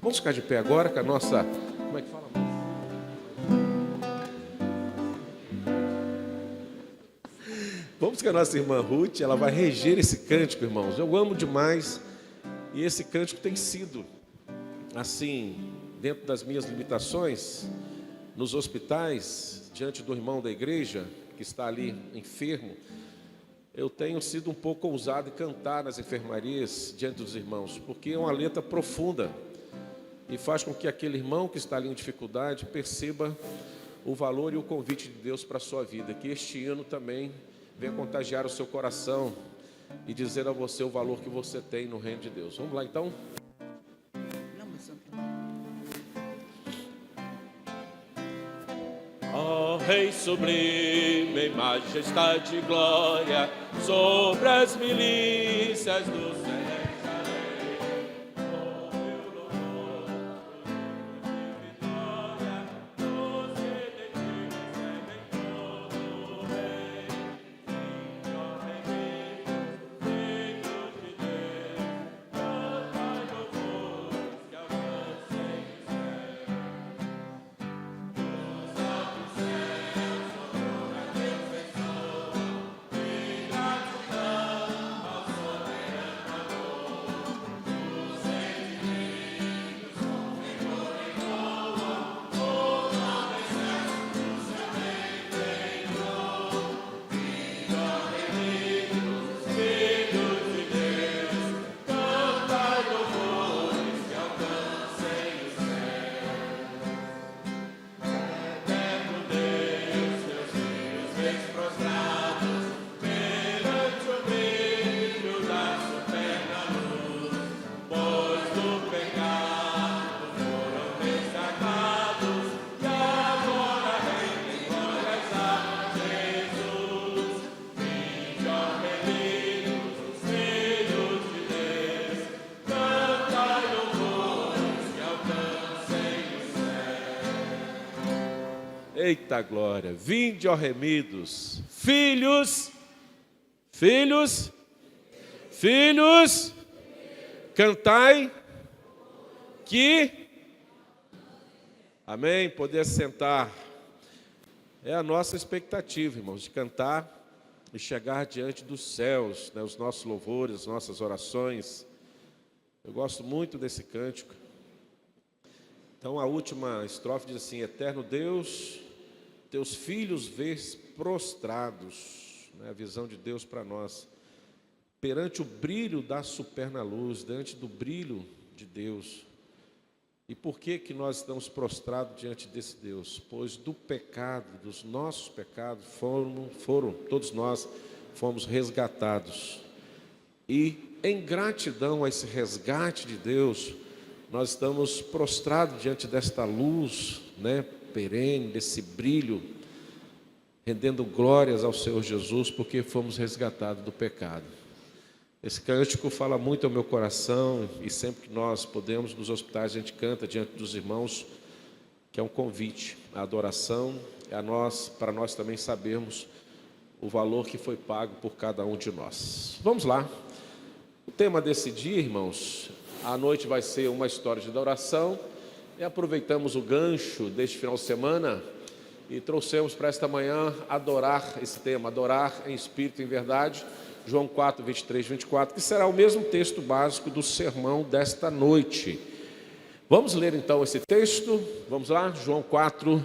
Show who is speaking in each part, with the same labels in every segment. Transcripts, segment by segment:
Speaker 1: Vamos ficar de pé agora com a nossa... Como é que fala? Vamos com a nossa irmã Ruth, ela vai reger esse cântico, irmãos. Eu amo demais. E esse cântico tem sido, assim, dentro das minhas limitações, nos hospitais, diante do irmão da igreja, que está ali enfermo, eu tenho sido um pouco ousado em cantar nas enfermarias diante dos irmãos, porque é uma letra profunda e faz com que aquele irmão que está ali em dificuldade perceba o valor e o convite de Deus para a sua vida, que este hino também venha contagiar o seu coração e dizer a você o valor que você tem no reino de Deus. Vamos lá então?
Speaker 2: Ó Rei sublime, majestade e glória, sobre as milícias do céu.
Speaker 1: Eita glória! Vinde, ó remidos, filhos, filhos, filhos, cantai que... Amém? Poder sentar. É a nossa expectativa, irmãos, de cantar e chegar diante dos céus, né, os nossos louvores, as nossas orações. Eu gosto muito desse cântico. Então a última estrofe diz assim: eterno Deus, teus filhos vês prostrados, né, a visão de Deus para nós, perante o brilho da superna luz, diante do brilho de Deus. E por que nós estamos prostrados diante desse Deus? Pois do pecado, dos nossos pecados, todos nós fomos resgatados. E em gratidão a esse resgate de Deus, nós estamos prostrados diante desta luz, né, perene, desse brilho, rendendo glórias ao Senhor Jesus, porque fomos resgatados do pecado. Esse cântico fala muito ao meu coração, e sempre que nós podemos, nos hospitais, a gente canta diante dos irmãos, que é um convite à adoração, para nós também sabermos o valor que foi pago por cada um de nós. Vamos lá. O tema desse dia, irmãos, à noite vai ser uma história de adoração, e aproveitamos o gancho deste final de semana e trouxemos para esta manhã adorar esse tema, adorar em espírito e em verdade, João 4, 23, 24, que será o mesmo texto básico do sermão desta noite. Vamos ler então esse texto, vamos lá, João 4,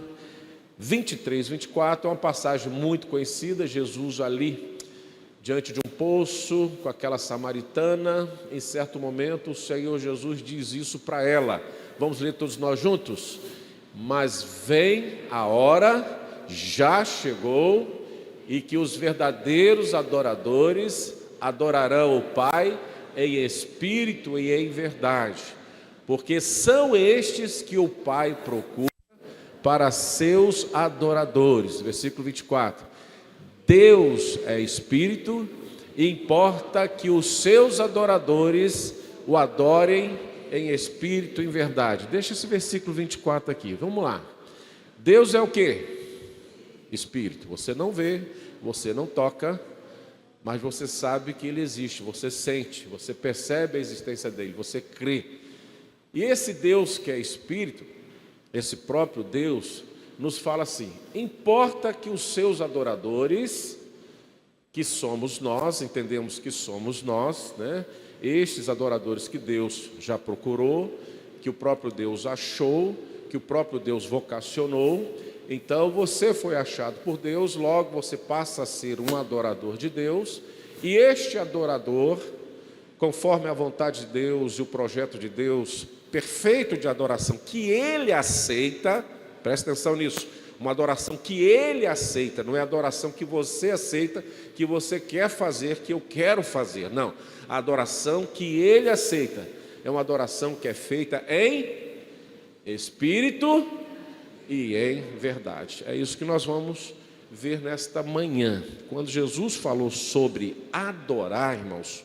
Speaker 1: 23, 24, é uma passagem muito conhecida, Jesus ali diante de um poço, com aquela samaritana, em certo momento o Senhor Jesus diz isso para ela. Vamos ler todos nós juntos? Mas vem a hora, já chegou, e que os verdadeiros adoradores adorarão o Pai em espírito e em verdade, porque são estes que o Pai procura para seus adoradores. Versículo 24. Deus é espírito, e importa que os seus adoradores o adorem em espírito e em verdade. Deixa esse versículo 24 aqui, vamos lá. Deus é o quê? Espírito. Você não vê, você não toca, mas você sabe que Ele existe, você sente, você percebe a existência dEle, você crê. E esse Deus que é Espírito, esse próprio Deus, nos fala assim: importa que os seus adoradores, que somos nós, entendemos que somos nós, né? Estes adoradores que Deus já procurou, que o próprio Deus achou, que o próprio Deus vocacionou. Então você foi achado por Deus, logo você passa a ser um adorador de Deus. E este adorador, conforme a vontade de Deus e o projeto de Deus perfeito de adoração que Ele aceita, presta atenção nisso, uma adoração que Ele aceita, não é adoração que você aceita, que você quer fazer, que eu quero fazer, não. A adoração que Ele aceita é uma adoração que é feita em espírito e em verdade. É isso que nós vamos ver nesta manhã. Quando Jesus falou sobre adorar, irmãos,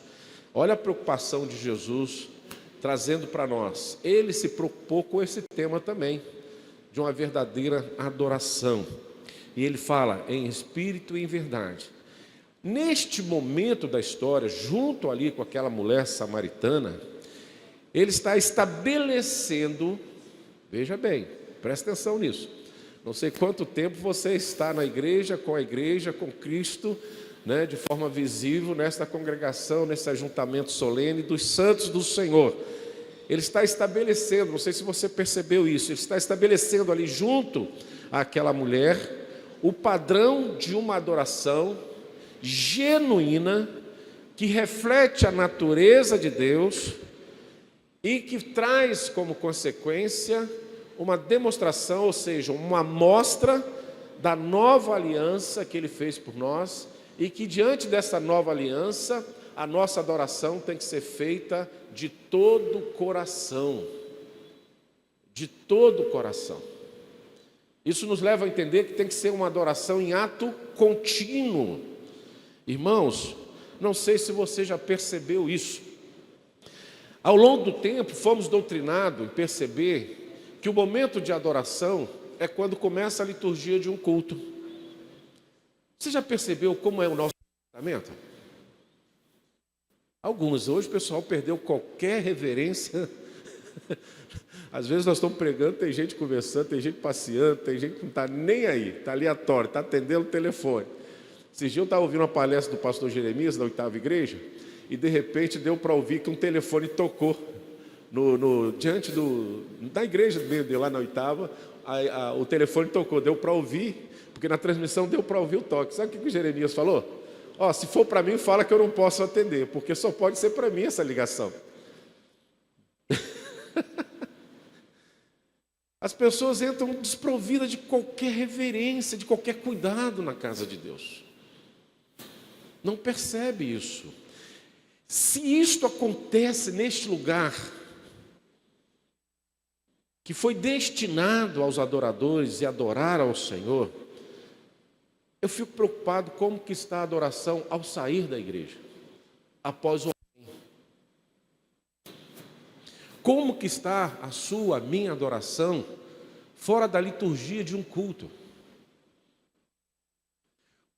Speaker 1: olha a preocupação de Jesus trazendo para nós. Ele se preocupou com esse tema também, de uma verdadeira adoração. E ele fala em espírito e em verdade. Neste momento da história, junto ali com aquela mulher samaritana, ele está estabelecendo, veja bem, presta atenção nisso. Não sei quanto tempo você está na igreja, com Cristo, né, de forma visível, nesta congregação, nesse ajuntamento solene dos santos do Senhor. Ele está estabelecendo, não sei se você percebeu isso, ele está estabelecendo ali junto àquela mulher o padrão de uma adoração genuína, que reflete a natureza de Deus e que traz como consequência uma demonstração, ou seja, uma amostra da nova aliança que Ele fez por nós, e que diante dessa nova aliança, a nossa adoração tem que ser feita de todo o coração. De todo o coração. Isso nos leva a entender que tem que ser uma adoração em ato contínuo. Irmãos, não sei se você já percebeu isso. Ao longo do tempo, fomos doutrinados em perceber que o momento de adoração é quando começa a liturgia de um culto. Você já percebeu como é o nosso comportamento? Alguns, hoje o pessoal perdeu qualquer reverência. Às vezes nós estamos pregando, tem gente conversando, tem gente passeando, tem gente que não está nem aí, está aleatório, está atendendo o telefone. Esses dias eu estava ouvindo uma palestra do pastor Jeremias, da 8ª igreja, e de repente deu para ouvir que um telefone tocou diante da igreja dele, lá na 8ª, o telefone tocou, deu para ouvir, porque na transmissão deu para ouvir o toque. Sabe o que o Jeremias falou? Se for para mim, fala que eu não posso atender, porque só pode ser para mim essa ligação. As pessoas entram desprovidas de qualquer reverência, de qualquer cuidado na casa de Deus. Não percebe isso. Se isto acontece neste lugar, que foi destinado aos adoradores e adorar ao Senhor, eu fico preocupado como que está a adoração ao sair da igreja, após o como que está a minha adoração fora da liturgia de um culto.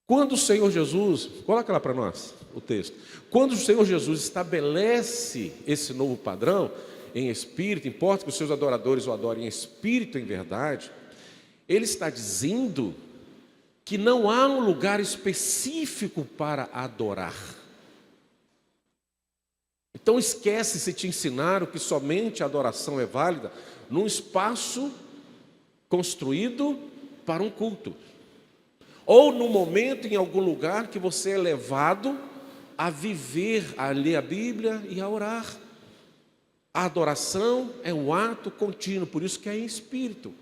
Speaker 1: Quando o Senhor Jesus, coloca lá para nós o texto, quando o Senhor Jesus estabelece esse novo padrão em espírito, importa que os seus adoradores o adorem em espírito e em verdade, Ele está dizendo que não há um lugar específico para adorar. Então esquece se te ensinaram que somente a adoração é válida num espaço construído para um culto. Ou no momento em algum lugar que você é levado a viver, a ler a Bíblia e a orar. A adoração é um ato contínuo, por isso que é em espírito.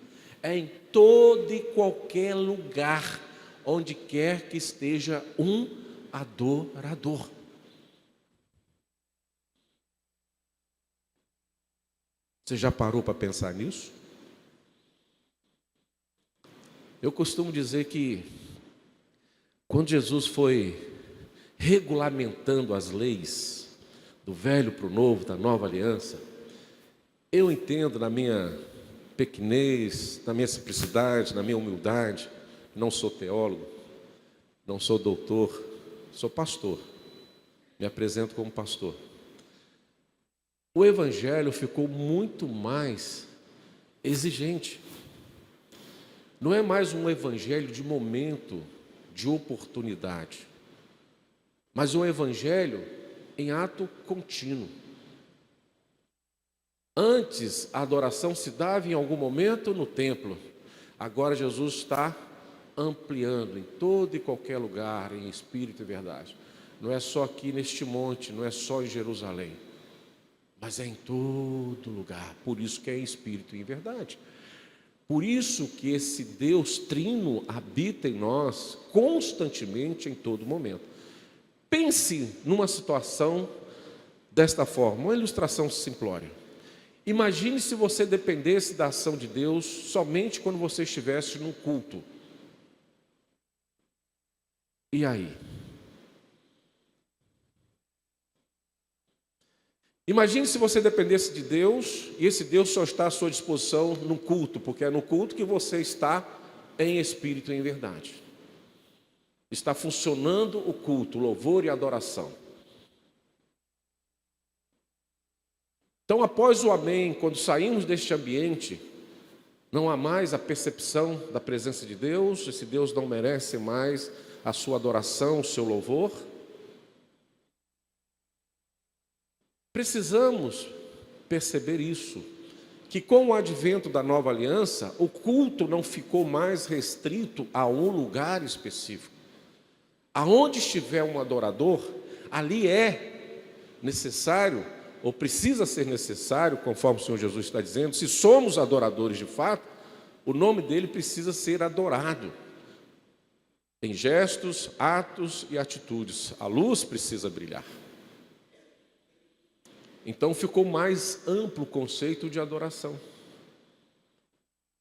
Speaker 1: É em todo e qualquer lugar, onde quer que esteja um adorador. Você já parou para pensar nisso? Eu costumo dizer que quando Jesus foi regulamentando as leis do velho para o novo, da nova aliança, eu entendo na minha pequenez, na minha simplicidade, na minha humildade, não sou teólogo, não sou doutor, sou pastor, me apresento como pastor. o evangelho ficou muito mais exigente. Não é mais um evangelho de momento, de oportunidade, mas um evangelho em ato contínuo. Antes, a adoração se dava em algum momento no templo. Agora Jesus está ampliando em todo e qualquer lugar, em espírito e verdade. Não é só aqui neste monte, não é só em Jerusalém, mas é em todo lugar. Por isso que é em espírito e em verdade. Por isso que esse Deus trino habita em nós constantemente, em todo momento. Pense numa situação desta forma, uma ilustração simplória. Imagine se você dependesse da ação de Deus somente quando você estivesse num culto. E aí? Imagine se você dependesse de Deus e esse Deus só está à sua disposição no culto, porque é no culto que você está em espírito e em verdade. Está funcionando o culto, o louvor e a adoração. Então, após o amém, quando saímos deste ambiente, não há mais a percepção da presença de Deus, esse Deus não merece mais a sua adoração, o seu louvor. Precisamos perceber isso, que com o advento da nova aliança, o culto não ficou mais restrito a um lugar específico. Aonde estiver um adorador, ali é necessário, ou precisa ser necessário, conforme o Senhor Jesus está dizendo, se somos adoradores de fato, o nome dele precisa ser adorado. Em gestos, atos e atitudes, a luz precisa brilhar. Então ficou mais amplo o conceito de adoração.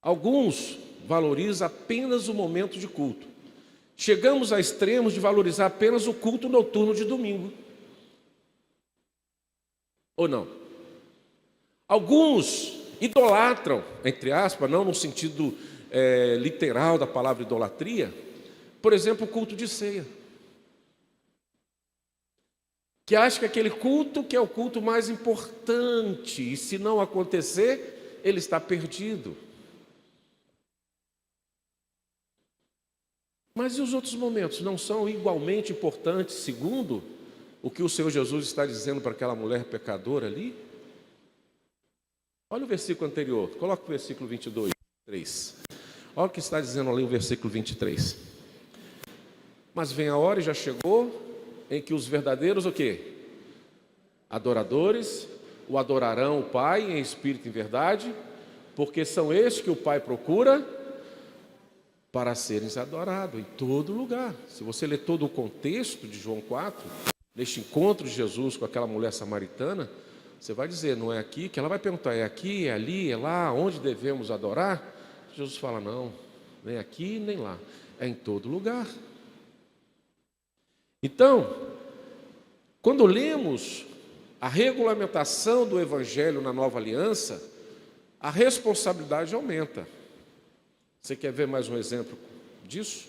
Speaker 1: Alguns valorizam apenas o momento de culto. Chegamos a extremos de valorizar apenas o culto noturno de domingo. Ou não? Alguns idolatram, entre aspas, não no sentido literal da palavra idolatria, por exemplo, o culto de ceia. Que acha que aquele culto que é o culto mais importante, e se não acontecer, ele está perdido. Mas e os outros momentos não são igualmente importantes, segundo o que o Senhor Jesus está dizendo para aquela mulher pecadora ali? Olha o versículo anterior, coloca o versículo 22, 3. Olha o que está dizendo ali o versículo 23. Mas vem a hora, e já chegou, em que os verdadeiros o quê? Adoradores o adorarão o Pai em espírito e em verdade, porque são estes que o Pai procura para serem adorados em todo lugar. Se você ler todo o contexto de João 4, neste encontro de Jesus com aquela mulher samaritana, você vai dizer, não é aqui? Que ela vai perguntar, é aqui, é ali, é lá, onde devemos adorar? Jesus fala, não, nem aqui, nem lá, é em todo lugar. Então, quando lemos a regulamentação do Evangelho na Nova Aliança, a responsabilidade aumenta. Você quer ver mais um exemplo disso?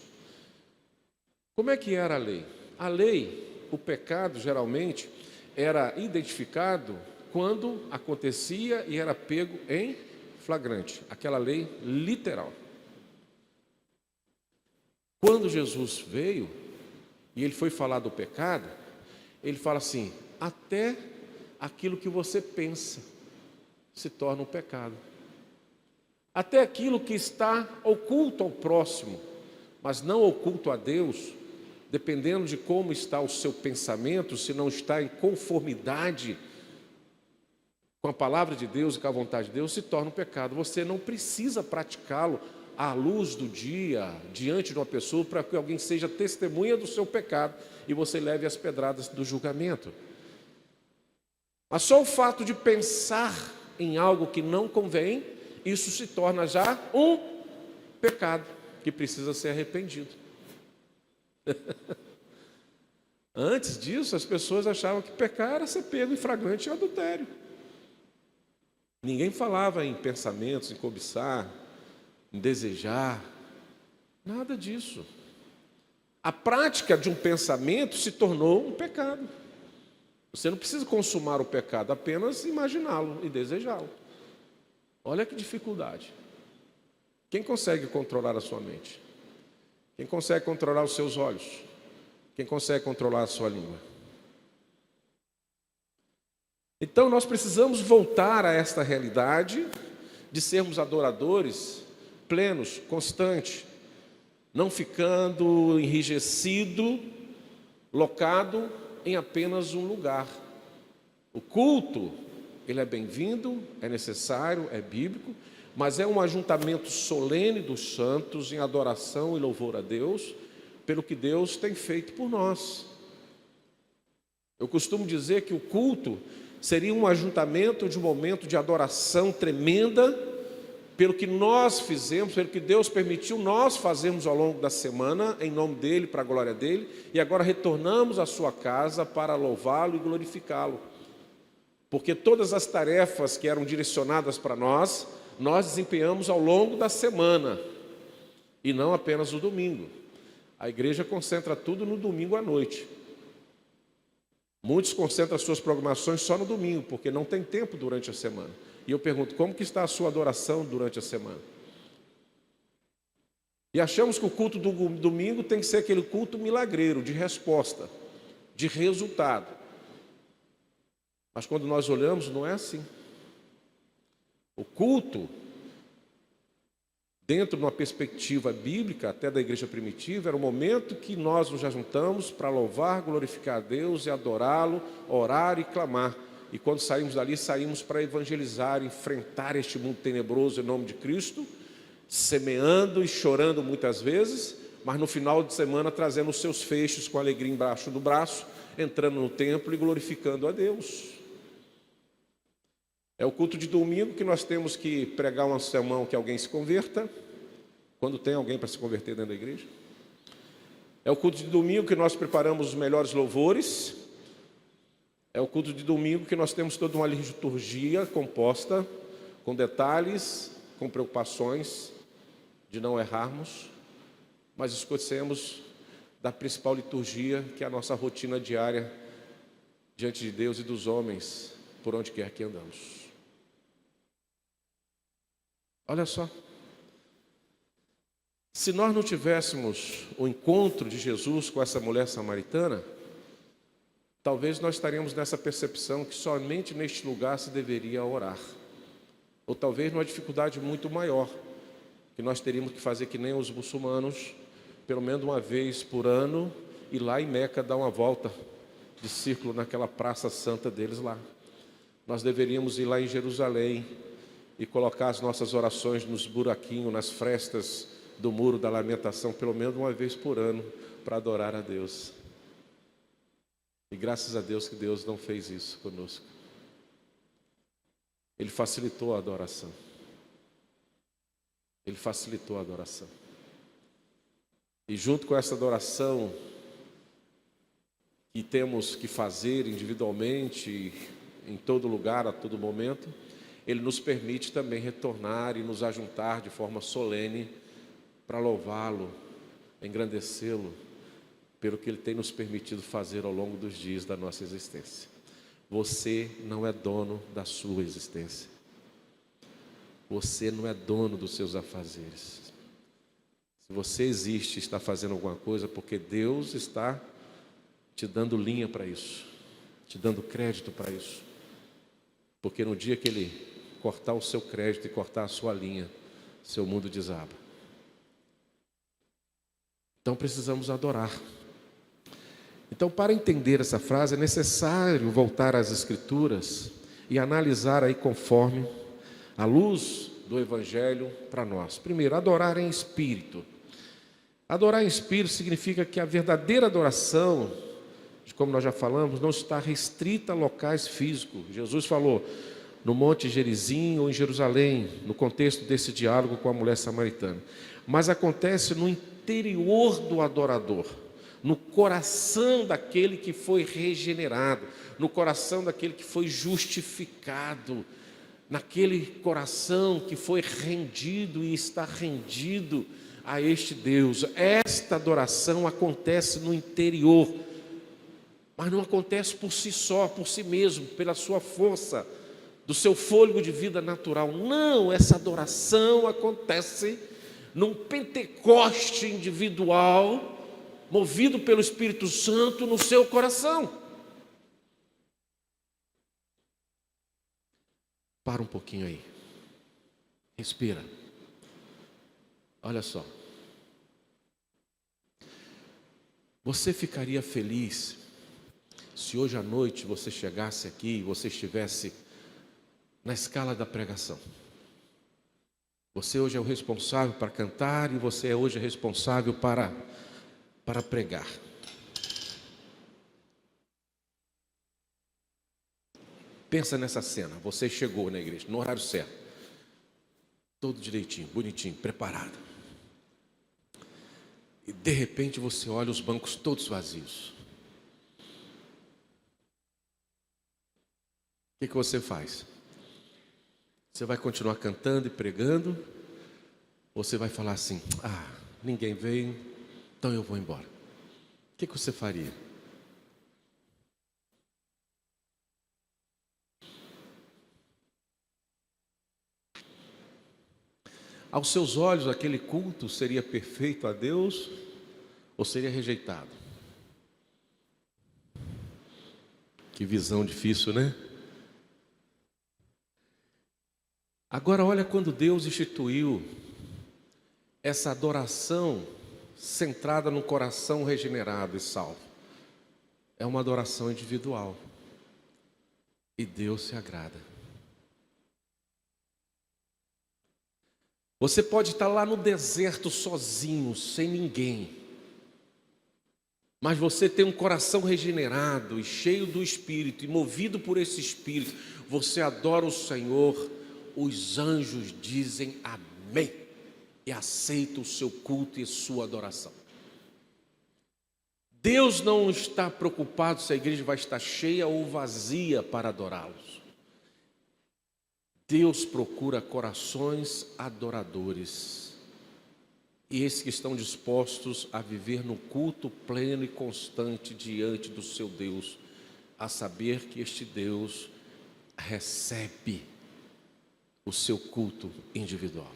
Speaker 1: Como é que era a lei? A lei, o pecado geralmente era identificado quando acontecia e era pego em flagrante, aquela lei literal. Quando Jesus veio e ele foi falar do pecado, ele fala assim, até aquilo que você pensa se torna um pecado. Até aquilo que está oculto ao próximo, mas não oculto a Deus, dependendo de como está o seu pensamento, se não está em conformidade com a palavra de Deus e com a vontade de Deus, se torna um pecado. Você não precisa praticá-lo à luz do dia, diante de uma pessoa, para que alguém seja testemunha do seu pecado e você leve as pedradas do julgamento. Mas só o fato de pensar em algo que não convém, isso se torna já um pecado que precisa ser arrependido. Antes disso, as pessoas achavam que pecar era ser pego em flagrante e adultério. Ninguém falava em pensamentos, em cobiçar, em desejar, nada disso. A prática de um pensamento se tornou um pecado. Você não precisa consumar o pecado, apenas imaginá-lo e desejá-lo. Olha que dificuldade. Quem consegue controlar a sua mente? Quem consegue controlar os seus olhos? Quem consegue controlar a sua língua? Então nós precisamos voltar a esta realidade de sermos adoradores plenos, constantes, não ficando enrijecido, locado em apenas um lugar. O culto, ele é bem-vindo, é necessário, é bíblico, mas é um ajuntamento solene dos santos em adoração e louvor a Deus, pelo que Deus tem feito por nós. Eu costumo dizer que o culto seria um ajuntamento de um momento de adoração tremenda, pelo que nós fizemos, pelo que Deus permitiu nós fazermos ao longo da semana, em nome dEle, para a glória dEle, e agora retornamos à sua casa para louvá-lo e glorificá-lo. Porque todas as tarefas que eram direcionadas para nós desempenhamos ao longo da semana, e não apenas no domingo. A igreja concentra tudo no domingo à noite. Muitos concentram as suas programações só no domingo, porque não tem tempo durante a semana. E eu pergunto, como que está a sua adoração durante a semana? E achamos que o culto do domingo tem que ser aquele culto milagreiro, de resposta, de resultado. Mas quando nós olhamos, não é assim. O culto, dentro de uma perspectiva bíblica, até da igreja primitiva, era o momento que nós nos juntamos para louvar, glorificar a Deus e adorá-lo, orar e clamar. E quando saímos dali, saímos para evangelizar, enfrentar este mundo tenebroso em nome de Cristo, semeando e chorando muitas vezes, mas no final de semana trazendo os seus feixes com alegria embaixo do braço, entrando no templo e glorificando a Deus. É o culto de domingo que nós temos que pregar um sermão que alguém se converta, quando tem alguém para se converter dentro da igreja. É o culto de domingo que nós preparamos os melhores louvores. É o culto de domingo que nós temos toda uma liturgia composta, com detalhes, com preocupações de não errarmos, mas esquecemos da principal liturgia, que é a nossa rotina diária diante de Deus e dos homens, por onde quer que andamos. Olha só, se nós não tivéssemos o encontro de Jesus com essa mulher samaritana, talvez nós estaríamos nessa percepção que somente neste lugar se deveria orar. Ou talvez numa dificuldade muito maior, que nós teríamos que fazer que nem os muçulmanos, pelo menos uma vez por ano, ir lá em Meca dar uma volta de círculo naquela praça santa deles lá. Nós deveríamos ir lá em Jerusalém e colocar as nossas orações nos buraquinhos, nas frestas do muro da lamentação, pelo menos uma vez por ano, para adorar a Deus. E graças a Deus que Deus não fez isso conosco. Ele facilitou a adoração. Ele facilitou a adoração. E junto com essa adoração que temos que fazer individualmente, em todo lugar, a todo momento, Ele nos permite também retornar e nos ajuntar de forma solene para louvá-lo, engrandecê-lo, pelo que Ele tem nos permitido fazer ao longo dos dias da nossa existência. Você não é dono da sua existência. Você não é dono dos seus afazeres. Se você existe e está fazendo alguma coisa, porque Deus está te dando linha para isso, te dando crédito para isso. Porque no dia que Ele cortar o seu crédito e cortar a sua linha, seu mundo desaba. Então precisamos adorar. Então, para entender essa frase, é necessário voltar às Escrituras e analisar aí conforme a luz do Evangelho para nós. Primeiro, adorar em espírito. Adorar em espírito significa que a verdadeira adoração, como nós já falamos, não está restrita a locais físicos. Jesus falou no Monte Gerizim ou em Jerusalém, no contexto desse diálogo com a mulher samaritana. Mas acontece no interior do adorador, no coração daquele que foi regenerado, no coração daquele que foi justificado, naquele coração que foi rendido e está rendido a este Deus. Esta adoração acontece no interior. Mas não acontece por si só, por si mesmo, pela sua força, do seu fôlego de vida natural. Não, essa adoração acontece num Pentecoste individual, movido pelo Espírito Santo no seu coração. Para um pouquinho aí. Respira. Olha só. Você ficaria feliz se hoje à noite você chegasse aqui e você estivesse na escala da pregação? Você hoje é o responsável para cantar e você hoje é responsável para pregar. Pensa nessa cena, você chegou na igreja, no horário certo, todo direitinho, bonitinho, preparado. E de repente você olha os bancos todos vazios. O que você faz? Você vai continuar cantando e pregando? Ou você vai falar assim, ninguém veio, então eu vou embora? O que você faria? Aos seus olhos, aquele culto seria perfeito a Deus ou seria rejeitado? Que visão difícil, né? Agora olha quando Deus instituiu essa adoração centrada no coração regenerado e salvo. É uma adoração individual. E Deus se agrada. Você pode estar lá no deserto sozinho, sem ninguém. Mas você tem um coração regenerado e cheio do Espírito, e movido por esse Espírito, você adora o Senhor, os anjos dizem amém, e aceitam o seu culto e sua adoração. Deus não está preocupado se a igreja vai estar cheia ou vazia para adorá-los. Deus procura corações adoradores, e esses que estão dispostos a viver no culto pleno e constante diante do seu Deus, a saber que este Deus recebe o seu culto individual.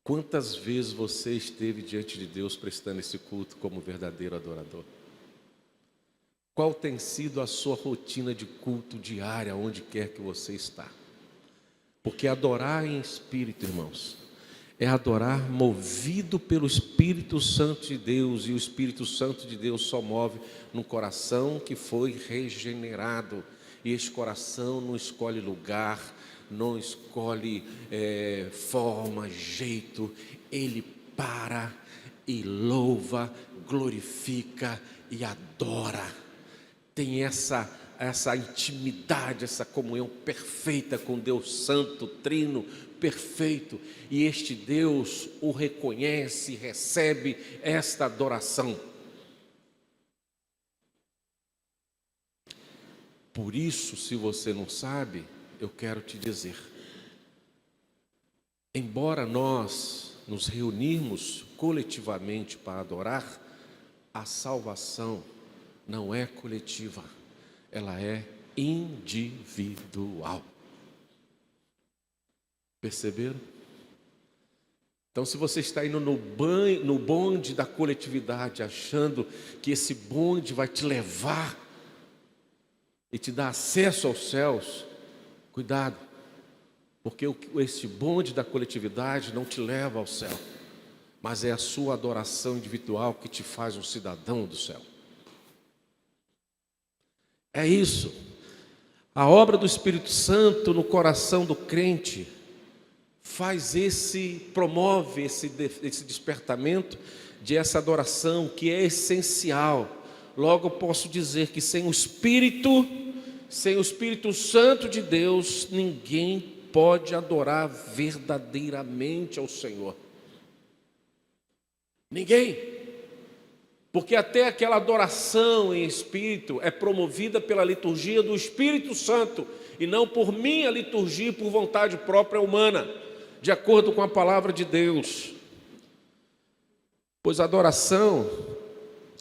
Speaker 1: Quantas vezes você esteve diante de Deus prestando esse culto como verdadeiro adorador? Qual tem sido a sua rotina de culto diária, onde quer que você está? Porque adorar em espírito, irmãos, é adorar movido pelo Espírito Santo de Deus, e o Espírito Santo de Deus só move no coração que foi regenerado. E esse coração não escolhe lugar, não escolhe forma, jeito, ele para e louva, glorifica e adora. Tem essa intimidade, essa comunhão perfeita com Deus Santo, Trino, perfeito. E este Deus o reconhece, recebe esta adoração. Por isso, se você não sabe, eu quero te dizer. Embora nós nos reunirmos coletivamente para adorar, a salvação não é coletiva, ela é individual. Perceberam? Então, se você está indo no bonde da coletividade, achando que esse bonde vai te levar e te dar acesso aos céus, cuidado, porque esse bonde da coletividade não te leva ao céu, mas é a sua adoração individual que te faz um cidadão do céu. É isso. A obra do Espírito Santo no coração do crente promove esse despertamento de essa adoração que é essencial. Logo eu posso dizer que sem o Espírito Santo de Deus, ninguém pode adorar verdadeiramente ao Senhor. Ninguém. Porque até aquela adoração em espírito é promovida pela liturgia do Espírito Santo, e não por minha liturgia e por vontade própria humana, de acordo com a palavra de Deus. Pois a adoração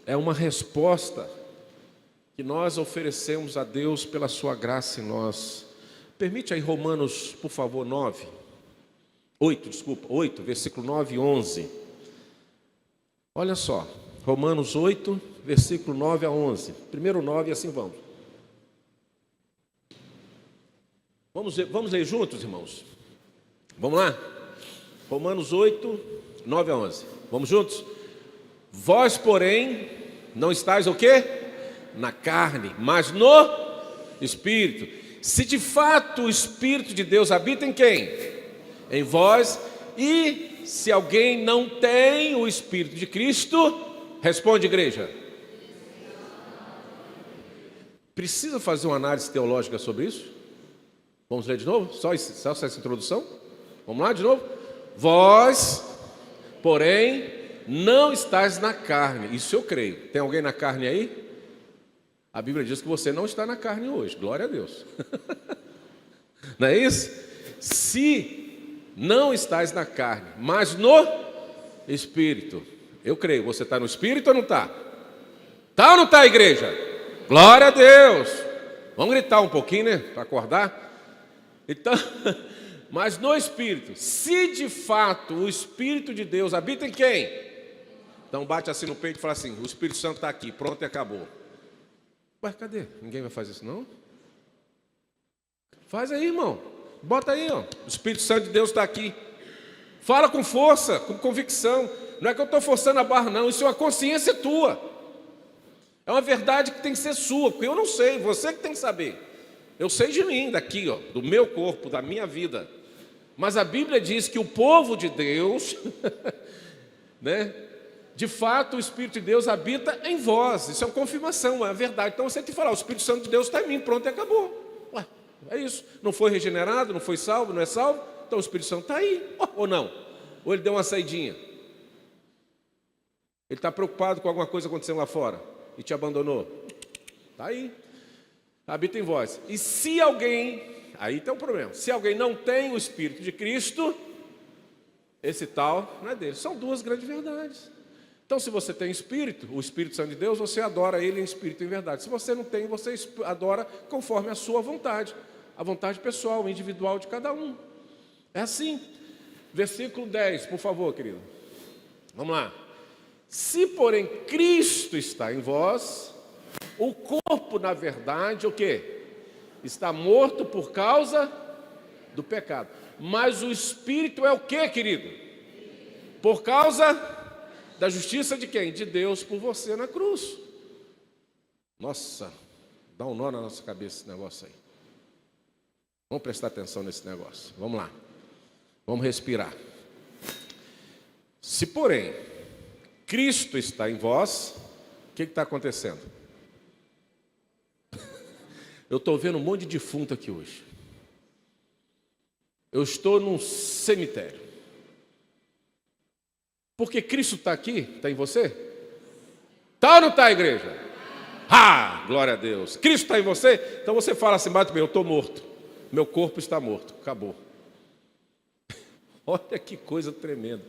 Speaker 1: é uma resposta que nós oferecemos a Deus pela sua graça em nós. Permite aí Romanos, por favor, 8, versículo 9 e 11. Olha só, Romanos 8, versículo 9 a 11. Primeiro 9 e assim vamos. Vamos ler juntos, irmãos? Vamos lá? Romanos 8, 9 a 11. Vamos juntos? Vós, porém, não estáis o quê? Na carne, mas no Espírito. Se de fato o Espírito de Deus habita em quem? Em vós. E se alguém não tem o Espírito de Cristo, responde, igreja. Precisa fazer uma análise teológica sobre isso? Vamos ler de novo? Só essa introdução? Vamos lá de novo? Vós, porém, não estáis na carne. Isso eu creio. Tem alguém na carne aí? A Bíblia diz que você não está na carne hoje. Glória a Deus. Não é isso? Se não estáis na carne, mas no Espírito. Eu creio. Você está no Espírito ou não está? Está ou não está, igreja? Glória a Deus. Vamos gritar um pouquinho, né? Para acordar. Então, mas no Espírito, se de fato o Espírito de Deus habita em quem? Então bate assim no peito e fala assim: o Espírito Santo está aqui, pronto e acabou. Ué, cadê? Ninguém vai fazer isso não? Faz aí, irmão. Bota aí, ó. O Espírito Santo de Deus está aqui. Fala com força, com convicção. Não é que eu estou forçando a barra, não. Isso é uma consciência tua. É uma verdade que tem que ser sua, porque eu não sei, você que tem que saber. Eu sei de mim, daqui, ó, do meu corpo, da minha vida. Mas a Bíblia diz que o povo de Deus, né, de fato o Espírito de Deus habita em vós. Isso é uma confirmação, é a verdade. Então você tem que falar: o Espírito Santo de Deus está em mim, pronto e acabou. Ué, é isso. Não foi regenerado, não foi salvo, não é salvo? Então o Espírito Santo está aí, ou não? Ou ele deu uma saidinha? Ele está preocupado com alguma coisa acontecendo lá fora e te abandonou? Está aí. Habita em vós. E se alguém, aí tem um problema, se alguém não tem o Espírito de Cristo, esse tal não é dele. São duas grandes verdades. Então, se você tem Espírito, o Espírito Santo de Deus, você adora Ele em Espírito e em verdade. Se você não tem, você adora conforme a sua vontade, a vontade pessoal, individual de cada um. É assim. Versículo 10, por favor, querido. Vamos lá. Se, porém, Cristo está em vós, o corpo, na verdade, o quê? Está morto por causa do pecado. Mas o Espírito é o quê, querido? Por causa da justiça de quem? De Deus por você na cruz. Nossa, dá um nó na nossa cabeça esse negócio aí. Vamos prestar atenção nesse negócio. Vamos lá. Vamos respirar. Se, porém, Cristo está em vós, o que está acontecendo? Eu estou vendo um monte de defunto aqui hoje. Eu estou num cemitério. Porque Cristo está aqui, está em você? Está ou não está, igreja? Ah, glória a Deus. Cristo está em você? Então você fala assim: bate bem, eu estou morto. Meu corpo está morto. Acabou. Olha que coisa tremenda.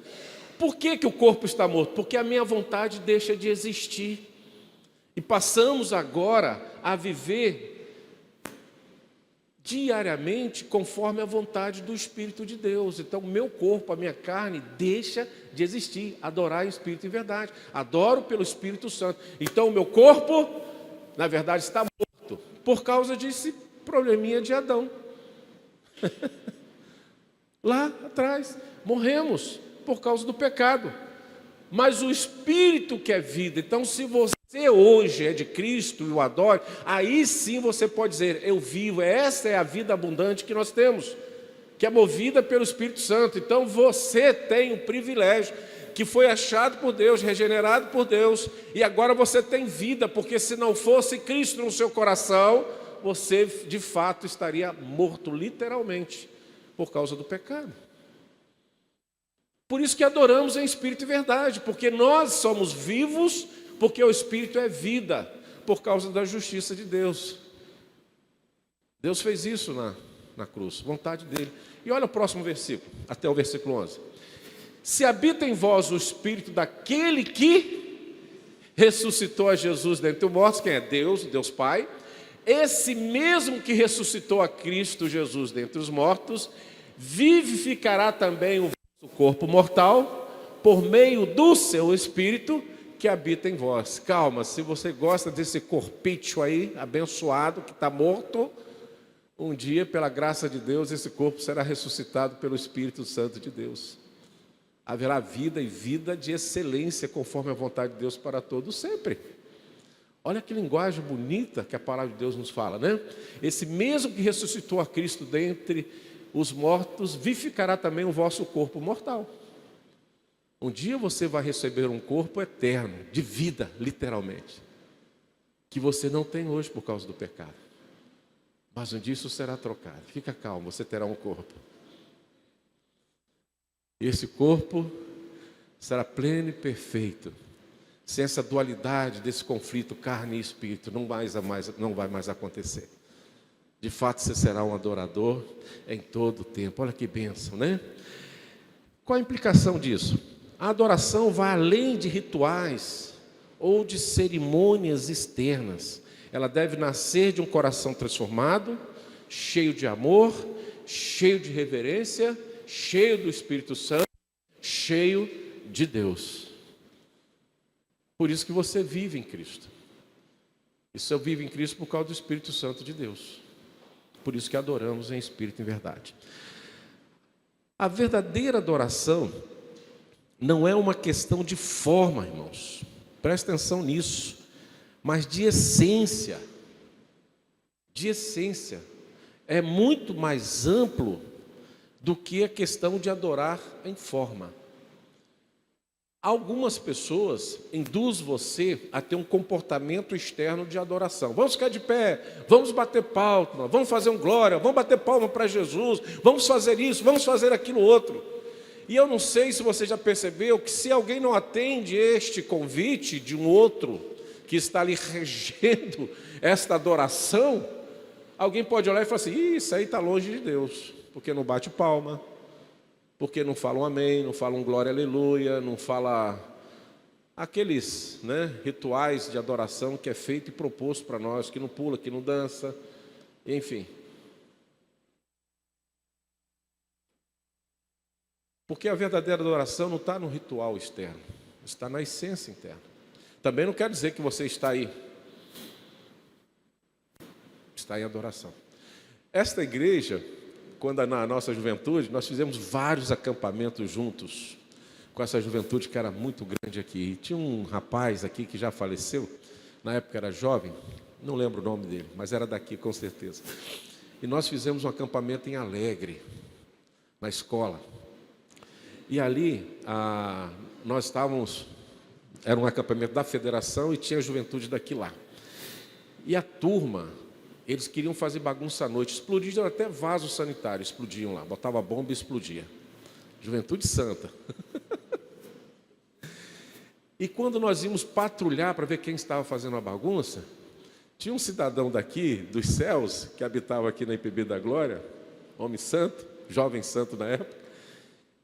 Speaker 1: Por que o corpo está morto? Porque a minha vontade deixa de existir. E passamos agora a viver diariamente conforme a vontade do Espírito de Deus. Então o meu corpo, a minha carne deixa de existir. Adorar em Espírito e verdade. Adoro pelo Espírito Santo. Então o meu corpo, na verdade, está morto por causa desse probleminha de Adão. Lá atrás, morremos por causa do pecado. Mas o Espírito que é vida. Então, se você hoje é de Cristo e o adora, aí sim você pode dizer: eu vivo. Essa é a vida abundante que nós temos, que é movida pelo Espírito Santo. Então você tem o privilégio, que foi achado por Deus, regenerado por Deus, e agora você tem vida, porque se não fosse Cristo no seu coração, você de fato estaria morto, literalmente, por causa do pecado. Por isso que adoramos em espírito e verdade, porque nós somos vivos, porque o Espírito é vida, por causa da justiça de Deus. Deus fez isso na cruz, vontade dele. E olha o próximo versículo, até o versículo 11. Se habita em vós o Espírito daquele que ressuscitou a Jesus dentre os mortos, quem é? Deus, Deus Pai. Esse mesmo que ressuscitou a Cristo Jesus dentre os mortos, vivificará também o vosso corpo mortal, por meio do seu Espírito, que habita em vós. Calma, se você gosta desse corpício aí, abençoado, que está morto, um dia, pela graça de Deus, esse corpo será ressuscitado pelo Espírito Santo de Deus. Haverá vida e vida de excelência, conforme a vontade de Deus para todos sempre. Olha que linguagem bonita que a palavra de Deus nos fala, né? Esse mesmo que ressuscitou a Cristo dentre os mortos, vivificará também o vosso corpo mortal. Um dia você vai receber um corpo eterno, de vida, literalmente, que você não tem hoje por causa do pecado. Mas um dia isso será trocado. Fica calmo, você terá um corpo. E esse corpo será pleno e perfeito, sem essa dualidade desse conflito carne e espírito, não vai mais acontecer. De fato, você será um adorador em todo o tempo. Olha que bênção, né? Qual a implicação disso? A adoração vai além de rituais ou de cerimônias externas. Ela deve nascer de um coração transformado, cheio de amor, cheio de reverência, cheio do Espírito Santo, cheio de Deus. Por isso que você vive em Cristo. Isso eu vivo em Cristo por causa do Espírito Santo de Deus. Por isso que adoramos em espírito e em verdade. A verdadeira adoração não é uma questão de forma, irmãos. Presta atenção nisso. Mas de essência. De essência. É muito mais amplo do que a questão de adorar em forma. Algumas pessoas induzem você a ter um comportamento externo de adoração. Vamos ficar de pé, vamos bater palma, vamos fazer um glória, vamos bater palma para Jesus, vamos fazer isso, vamos fazer aquilo outro. E eu não sei se você já percebeu que se alguém não atende este convite de um outro que está ali regendo esta adoração, alguém pode olhar e falar assim: isso aí está longe de Deus, porque não bate palma, porque não fala um amém, não fala um glória, aleluia, não fala aqueles rituais de adoração que é feito e proposto para nós, que não pula, que não dança, enfim. Porque a verdadeira adoração não está no ritual externo, está na essência interna. Também não quer dizer que você está aí. Está em adoração. Esta igreja, quando na nossa juventude, nós fizemos vários acampamentos juntos, com essa juventude que era muito grande aqui. E tinha um rapaz aqui que já faleceu, na época era jovem, não lembro o nome dele, mas era daqui com certeza. E nós fizemos um acampamento em Alegre, na escola. E ali, nós estávamos, era um acampamento da federação e tinha a juventude daqui lá. E a turma, eles queriam fazer bagunça à noite, explodiam até vaso sanitário, explodiam lá, botava bomba e explodia. Juventude santa. E quando nós íamos patrulhar para ver quem estava fazendo a bagunça, tinha um cidadão daqui, dos céus, que habitava aqui na IPB da Glória, homem santo, jovem santo na época,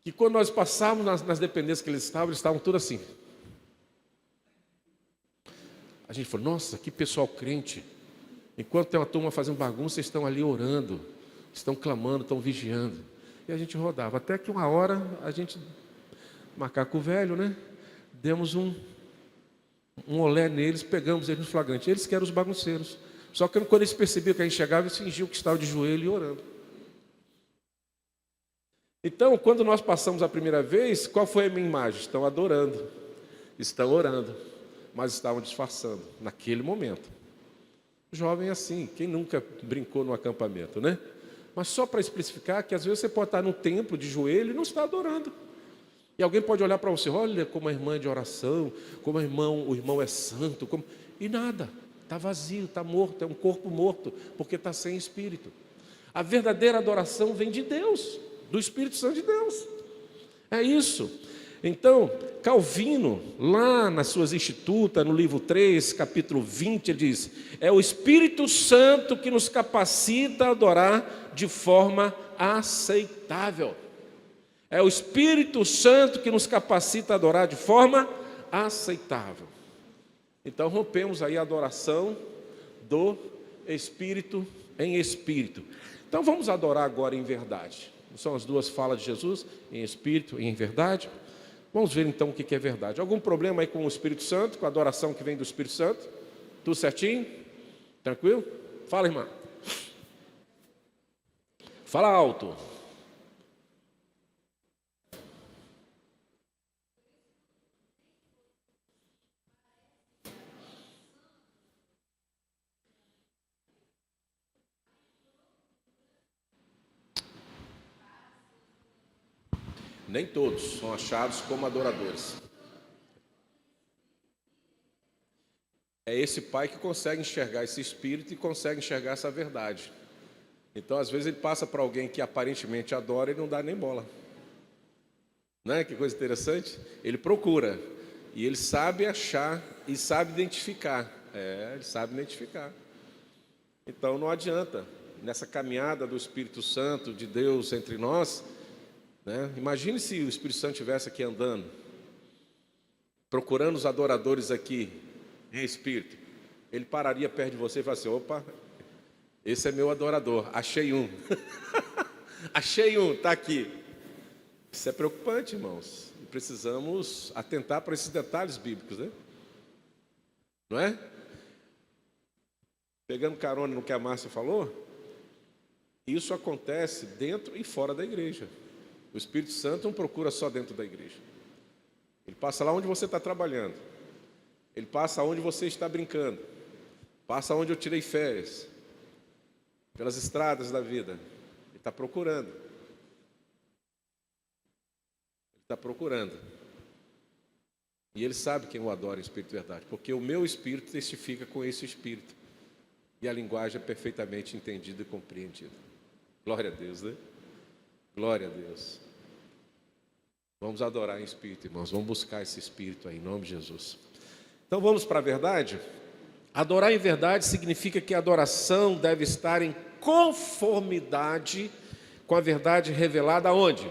Speaker 1: que quando nós passávamos nas dependências que eles estavam tudo assim. A gente falou: nossa, que pessoal crente. Enquanto tem uma turma fazendo bagunça, estão ali orando, estão clamando, estão vigiando. E a gente rodava. Até que uma hora, a gente, macaco velho, demos um olé neles, pegamos eles no flagrante. Eles que eram os bagunceiros. Só que quando eles percebiam que a gente chegava, eles fingiam que estavam de joelho e orando. Então, quando nós passamos a primeira vez, qual foi a minha imagem? Estão adorando, estão orando, mas estavam disfarçando, naquele momento. Jovem assim, quem nunca brincou no acampamento, Mas só para especificar que às vezes você pode estar no templo de joelho e não está adorando. E alguém pode olhar para você: olha como a irmã é de oração, como o irmão é santo, e nada, está vazio, está morto, é um corpo morto, porque está sem espírito. A verdadeira adoração vem de Deus, do Espírito Santo de Deus. É isso. Então, Calvino, lá nas suas Institutas, no livro 3, capítulo 20, ele diz: é o Espírito Santo que nos capacita a adorar de forma aceitável. É o Espírito Santo que nos capacita a adorar de forma aceitável. Então rompemos aí a adoração do Espírito em Espírito. Então vamos adorar agora em verdade. São as duas falas de Jesus, em Espírito e em verdade. Vamos ver então o que é verdade. Algum problema aí com o Espírito Santo, com a adoração que vem do Espírito Santo? Tudo certinho? Tranquilo? Fala, irmã. Fala alto. Nem todos são achados como adoradores. É esse pai que consegue enxergar esse espírito e consegue enxergar essa verdade. Então, às vezes, ele passa para alguém que aparentemente adora e não dá nem bola. Não é? Que coisa interessante? Ele procura e ele sabe achar e sabe identificar. Ele sabe identificar. Então, não adianta, nessa caminhada do Espírito Santo, de Deus entre nós, né? Imagine se o Espírito Santo estivesse aqui andando, procurando os adoradores aqui, em espírito. Ele pararia perto de você e falaria assim: opa, esse é meu adorador, achei um. Achei um, está aqui. Isso é preocupante, irmãos. E precisamos atentar para esses detalhes bíblicos, né? Não é? Pegando carona no que a Márcia falou, isso acontece dentro e fora da igreja. O Espírito Santo não procura só dentro da igreja. Ele passa lá onde você está trabalhando. Ele passa onde você está brincando. Passa onde eu tirei férias. Pelas estradas da vida. Ele está procurando. Ele está procurando. E ele sabe quem o adora em espírito e verdade. Porque o meu espírito testifica com esse espírito. E a linguagem é perfeitamente entendida e compreendida. Glória a Deus, né? Glória a Deus. Vamos adorar em espírito, irmãos. Vamos buscar esse espírito aí, em nome de Jesus. Então vamos para a verdade. Adorar em verdade significa que a adoração deve estar em conformidade com a verdade revelada aonde?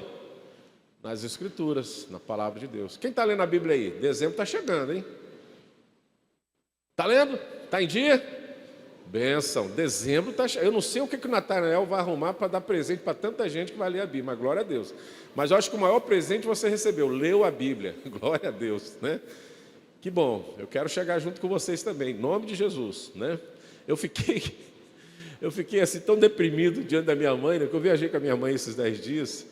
Speaker 1: Nas Escrituras, na Palavra de Deus. Quem está lendo a Bíblia aí? Dezembro está chegando, hein? Está lendo? Está em dia? Bênção, dezembro está. Eu não sei o que o Natanael vai arrumar para dar presente para tanta gente que vai ler a Bíblia, mas glória a Deus. Mas eu acho que o maior presente você recebeu, leu a Bíblia, glória a Deus, né? Que bom, eu quero chegar junto com vocês também, em nome de Jesus, né? Eu fiquei assim tão deprimido diante da minha mãe, né? Que eu viajei com a minha mãe esses 10 dias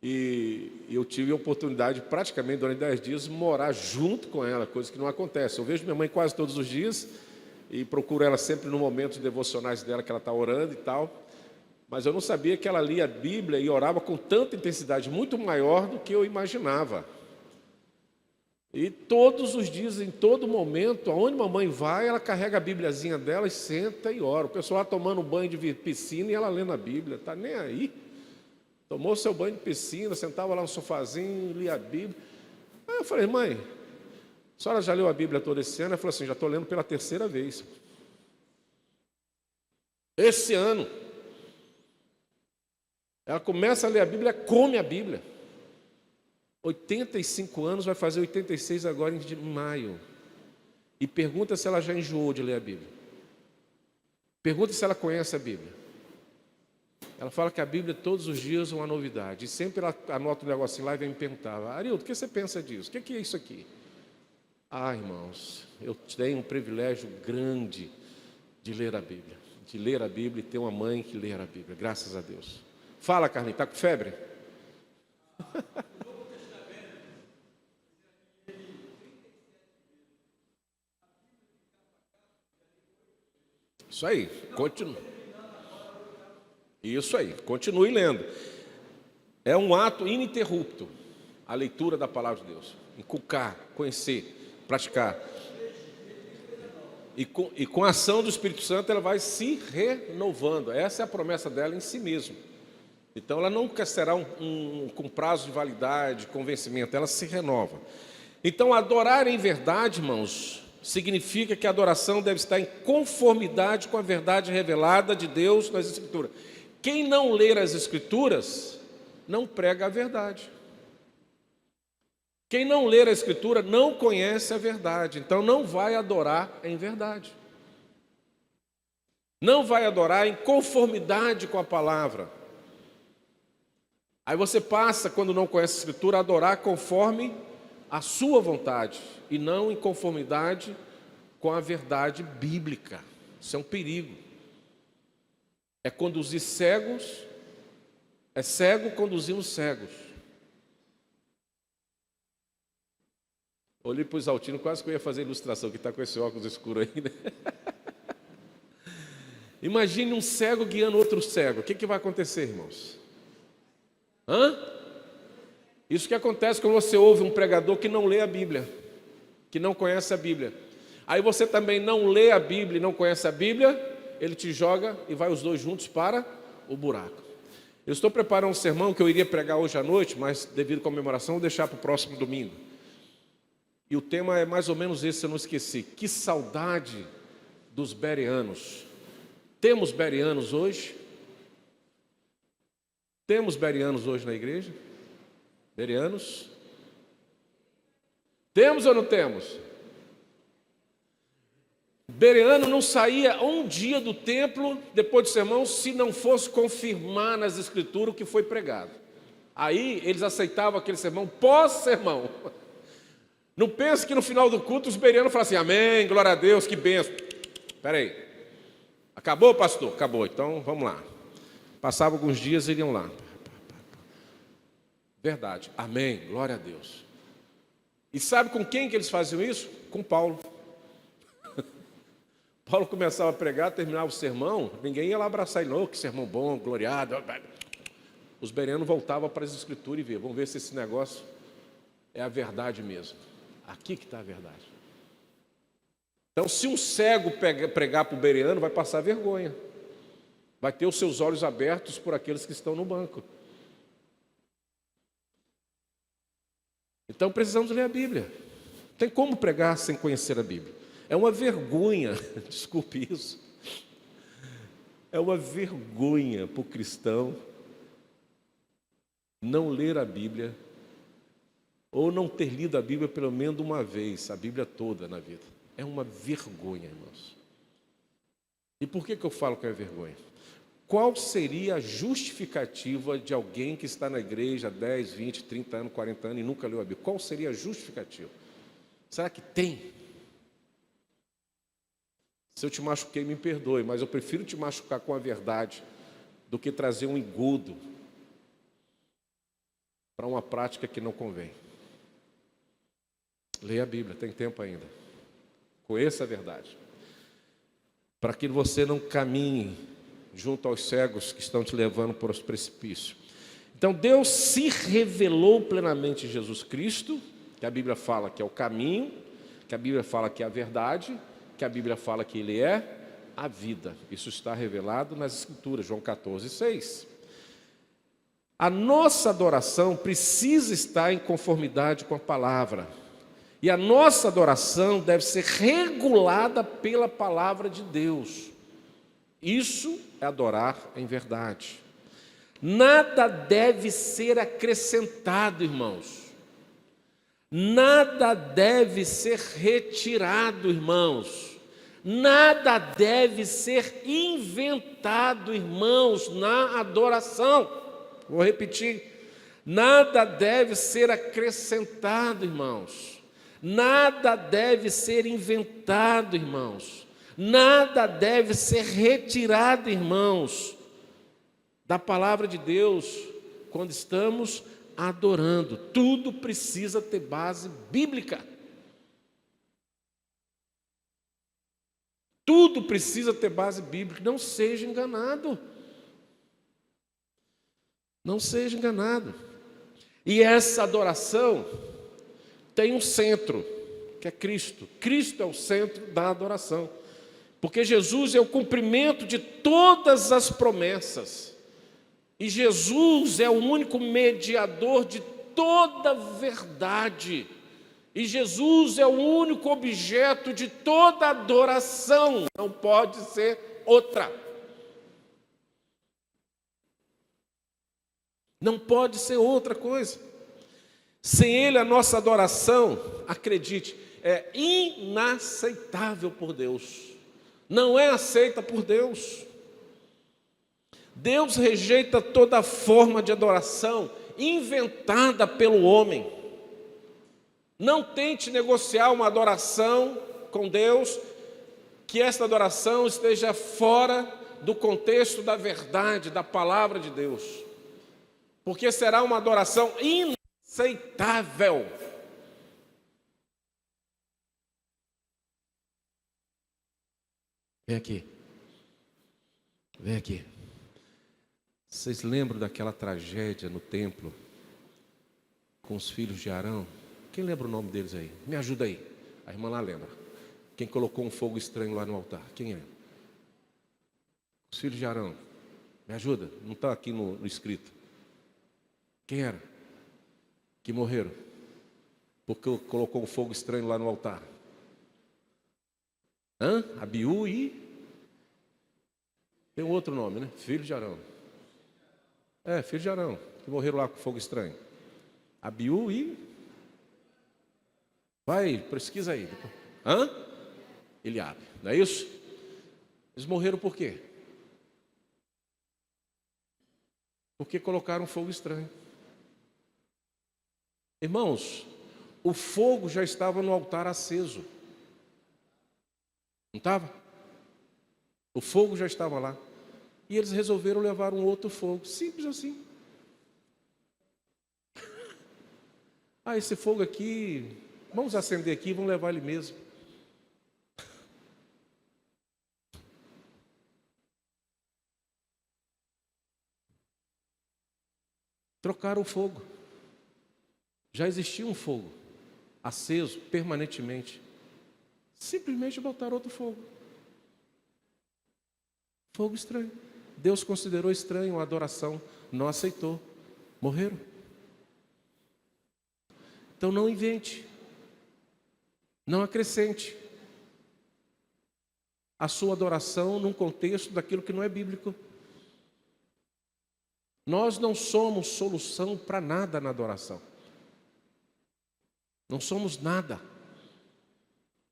Speaker 1: e eu tive a oportunidade, praticamente durante 10 dias, morar junto com ela, coisa que não acontece. Eu vejo minha mãe quase todos os dias e procuro ela sempre no momento devocionais dela, que ela está orando e tal. Mas eu não sabia que ela lia a Bíblia e orava com tanta intensidade, muito maior do que eu imaginava. E todos os dias, em todo momento, aonde mamãe vai, ela carrega a Bíbliazinha dela e senta e ora. O pessoal lá tomando banho de piscina e ela lendo a Bíblia, está nem aí. Tomou seu banho de piscina, sentava lá no sofazinho, lia a Bíblia. Aí eu falei: mãe, a senhora já leu a Bíblia todo esse ano? Ela falou assim: já estou lendo pela 3ª vez. Esse ano. Ela começa a ler a Bíblia, come a Bíblia. 85 anos, vai fazer 86 agora em maio. E pergunta se ela já enjoou de ler a Bíblia. Pergunta se ela conhece a Bíblia. Ela fala que a Bíblia todos os dias é uma novidade. E sempre ela anota um negocinho lá e vem me perguntar: Arildo, o que você pensa disso? O que é isso aqui? Ah, irmãos, eu tenho um privilégio grande de ler a Bíblia. De ler a Bíblia e ter uma mãe que lê a Bíblia. Graças a Deus. Fala, Carlinhos, está com febre? Isso aí, continue. Isso aí, continue lendo. É um ato ininterrupto, a leitura da palavra de Deus. Inculcar, conhecer, praticar. E com a ação do Espírito Santo, ela vai se renovando. Essa é a promessa dela em si mesma. Então, ela nunca será com prazo de validade, convencimento, ela se renova. Então, adorar em verdade, irmãos, significa que a adoração deve estar em conformidade com a verdade revelada de Deus nas Escrituras. Quem não ler as Escrituras, não prega a verdade. Quem não ler a Escritura não conhece a verdade, então não vai adorar em verdade. Não vai adorar em conformidade com a palavra. Aí você passa, quando não conhece a Escritura, a adorar conforme a sua vontade e não em conformidade com a verdade bíblica. Isso é um perigo. É conduzir cegos, é cego conduzindo cegos. Olhei para o Isaltino, quase que eu ia fazer ilustração, que está com esse óculos escuro aí, né? Imagine um cego guiando outro cego. O que vai acontecer, irmãos? Isso que acontece quando você ouve um pregador que não lê a Bíblia, que não conhece a Bíblia. Aí você também não lê a Bíblia e não conhece a Bíblia, ele te joga e vai os dois juntos para o buraco. Eu estou preparando um sermão que eu iria pregar hoje à noite, mas devido à comemoração vou deixar para o próximo domingo. E o tema é mais ou menos esse, eu não esqueci. Que saudade dos bereanos. Temos bereanos hoje? Temos bereanos hoje na igreja? Bereanos? Temos ou não temos? Bereano não saía um dia do templo, depois do sermão, se não fosse confirmar nas escrituras o que foi pregado. Aí eles aceitavam aquele sermão pós-sermão. Não pense que no final do culto os bereanos falam assim, amém, glória a Deus, que bênção. Espera aí, acabou, pastor? Acabou, então vamos lá. Passava alguns dias e iriam lá. Verdade, amém, glória a Deus. E sabe com quem que eles faziam isso? Com Paulo. Paulo começava a pregar, terminava o sermão, ninguém ia lá abraçar ele, não, que sermão bom, gloriado. Os bereanos voltavam para as escrituras e viam, vamos ver se esse negócio é a verdade mesmo. Aqui que está a verdade. Então, se um cego pregar para o bereano, vai passar vergonha. Vai ter os seus olhos abertos por aqueles que estão no banco. Então, precisamos ler a Bíblia. Não tem como pregar sem conhecer a Bíblia. É uma vergonha, desculpe isso, é uma vergonha para o cristão não ler a Bíblia ou não ter lido a Bíblia pelo menos uma vez, a Bíblia toda na vida. É uma vergonha, irmãos. E por que eu falo que é vergonha? Qual seria a justificativa de alguém que está na igreja há 10, 20, 30 anos, 40 anos e nunca leu a Bíblia? Qual seria a justificativa? Será que tem? Se eu te machuquei, me perdoe, mas eu prefiro te machucar com a verdade do que trazer um engodo para uma prática que não convém. Leia a Bíblia, tem tempo ainda. Conheça a verdade. Para que você não caminhe junto aos cegos que estão te levando para os precipícios. Então Deus se revelou plenamente em Jesus Cristo, que a Bíblia fala que é o caminho, que a Bíblia fala que é a verdade, que a Bíblia fala que Ele é a vida. Isso está revelado nas Escrituras, João 14, 6. A nossa adoração precisa estar em conformidade com a palavra. E a nossa adoração deve ser regulada pela palavra de Deus. Isso é adorar em verdade. Nada deve ser acrescentado, irmãos. Nada deve ser retirado, irmãos. Nada deve ser inventado, irmãos, na adoração. Vou repetir. Nada deve ser acrescentado, irmãos. Nada deve ser inventado, irmãos. Nada deve ser retirado, irmãos, da palavra de Deus quando estamos adorando. Tudo precisa ter base bíblica. Tudo precisa ter base bíblica. Não seja enganado. Não seja enganado. E essa adoração tem um centro, que é Cristo. Cristo é o centro da adoração. Porque Jesus é o cumprimento de todas as promessas. E Jesus é o único mediador de toda verdade. E Jesus é o único objeto de toda adoração. Não pode ser outra. Não pode ser outra coisa. Sem Ele, a nossa adoração, acredite, é inaceitável por Deus. Não é aceita por Deus. Deus rejeita toda forma de adoração inventada pelo homem. Não tente negociar uma adoração com Deus, que esta adoração esteja fora do contexto da verdade, da palavra de Deus. Porque será uma adoração inaceitável. Vem aqui. Vem aqui. Vocês lembram daquela tragédia no templo com os filhos de Arão? Quem lembra o nome deles aí? Me ajuda aí. A irmã lá lembra. Quem colocou um fogo estranho lá no altar? Quem é? Os filhos de Arão. Me ajuda. Não está aqui no escrito. Quem era? Que morreram. Porque colocou um fogo estranho lá no altar. Abiú e... Tem um outro nome, né? Filho de Arão. Filho de Arão, que morreram lá com fogo estranho. Abiú e... Vai, pesquisa aí. Eliabe, não é isso? Eles morreram por quê? Porque colocaram fogo estranho. Irmãos, o fogo já estava no altar aceso. Não estava? O fogo já estava lá. E eles resolveram levar um outro fogo. Simples assim. Esse fogo aqui, vamos acender aqui, vamos levar ele mesmo. Trocaram o fogo. Já existia um fogo aceso permanentemente. Simplesmente botaram outro fogo. Fogo estranho. Deus considerou estranho a adoração, não aceitou. Morreram. Então não invente. Não acrescente a sua adoração num contexto daquilo que não é bíblico. Nós não somos solução para nada na adoração. Não somos nada.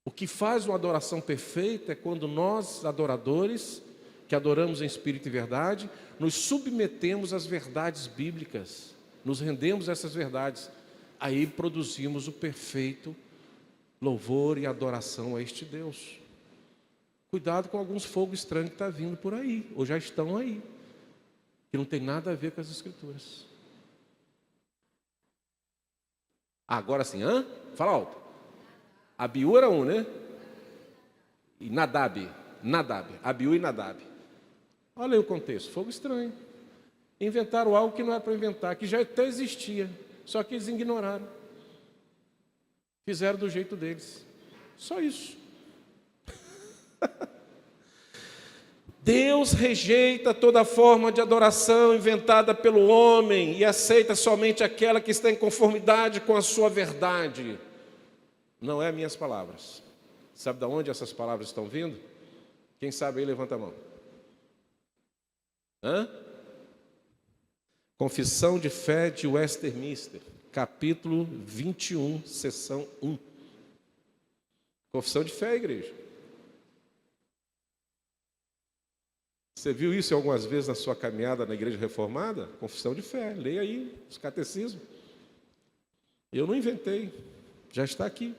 Speaker 1: O que faz uma adoração perfeita é quando nós, adoradores, que adoramos em espírito e verdade, nos submetemos às verdades bíblicas, nos rendemos a essas verdades. Aí produzimos o perfeito louvor e adoração a este Deus. Cuidado com alguns fogos estranhos que estão vindo por aí, ou já estão aí, que não tem nada a ver com as Escrituras. Agora sim, fala alto. Abiú era um, né? E Nadab. Abiú e Nadab. Olha aí o contexto, fogo estranho. Inventaram algo que não era para inventar, que já até existia, só que eles ignoraram. Fizeram do jeito deles. Só isso. Deus rejeita toda forma de adoração inventada pelo homem e aceita somente aquela que está em conformidade com a sua verdade. Não é minhas palavras. Sabe de onde essas palavras estão vindo? Quem sabe aí, levanta a mão. Confissão de Fé de Westminster, capítulo 21, seção 1. Confissão de fé, igreja. Você viu isso algumas vezes na sua caminhada na igreja reformada? Confissão de fé, leia aí os catecismos. Eu não inventei, já está aqui,